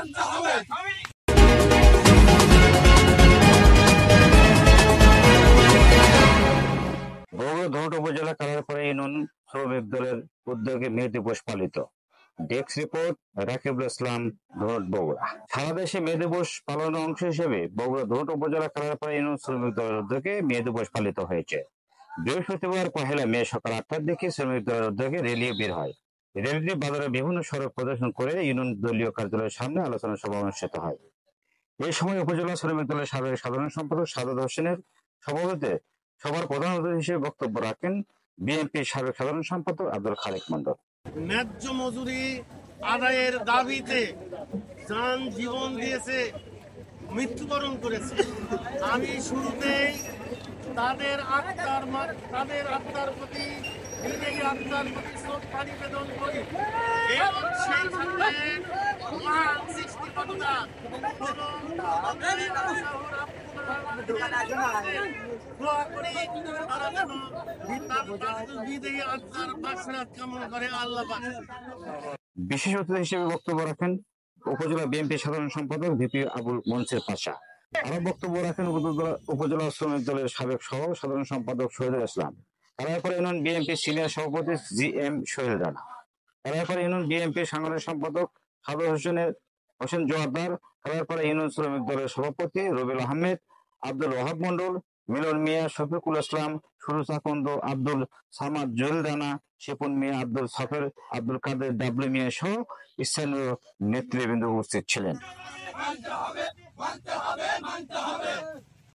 বগুড়া ধনট উপজেলা কালারপাড়া ইউনিয়ন শ্রমিক দলের উদ্যোগে মে দিবস পালিত। ডেস্ক রিপোর্ট রাকিবুল ইসলাম, ধনট, বগুড়া। সারা দেশে মে দিবস পালনের অংশ হিসেবে বগুড়া ধনট উপজেলা কালারপাড়া ইউনিয়ন শ্রমিক দলের উদ্যোগে মে দিবস পালিত হয়েছে। বৃহস্পতিবার 1 মে সকাল 8টার দিকে শ্রমিক দলের উদ্যোগে র্যালি বের হয়। র্যালিটি বাজারের বিভিন্ন সড়ক প্রদর্শন করে ইউনিয়ন দলীয় কার্যালয়ের সামনে আলোচনা সভা অনুষ্ঠিত হয়। এই সময় উপজেলা শ্রমিক দলের সাবেক সাধারণ সম্পাদক সাদত হোসেনের সভাপতিত্বে সভার প্রধান অতিথি হিসেবে বক্তব্য রাখেন বিএনপির সাবেক সাধারণ সম্পাদক আব্দুল খালেক মন্ডল। ন্যায্য মজুরি আদায়ের দাবিতে যান জীবন দিয়েছে, মৃত্যুবরণ করেছে। আমি শুরুতেই তাদের আত্মার প্রতি শ্রদ্ধা নিবেদন করি এবং সেই সাথে মহান সৃষ্টিকর্তা দোয়া করি তারা যেন আত্মার মাগফিরাত কামনা করে আল্লাহ পাক। বিশেষ অতিথি হিসেবে বক্তব্য রাখেন উপজেলা বিএনপি সাধারণ সম্পাদক ভিপি আবুল মনসুর পাশা। আরো বক্তব্য রাখেন উপজেলা শ্রমিক দলের সাবেক সহ সাধারণ সম্পাদক শহীদুল ইসলাম, কালারপাড়া ইউনিয়ন বিএনপি সিনিয়র সভাপতি জিএম সোহেল রানা, কালারপাড়া ইউনিয়ন বিএনপি সাংগঠনিক সম্পাদক সাদত হোসেন জোয়ারদার, কালারপাড়া ইউনিয়ন শ্রমিক দলের সভাপতি রবিউল আহমেদ, আব্দুল ওয়াহাব মন্ডল, মিলন মিয়া, শফিকুল ইসলাম, সুরুজ আকন্দ, আব্দুল সামাদ, জহিল রানা, শিপন মিয়া, আব্দুল সফের, আব্দুল কাদের, ডাবলু মিয়া সহ স্থানীয় নেতৃবৃন্দ উপস্থিত ছিলেন।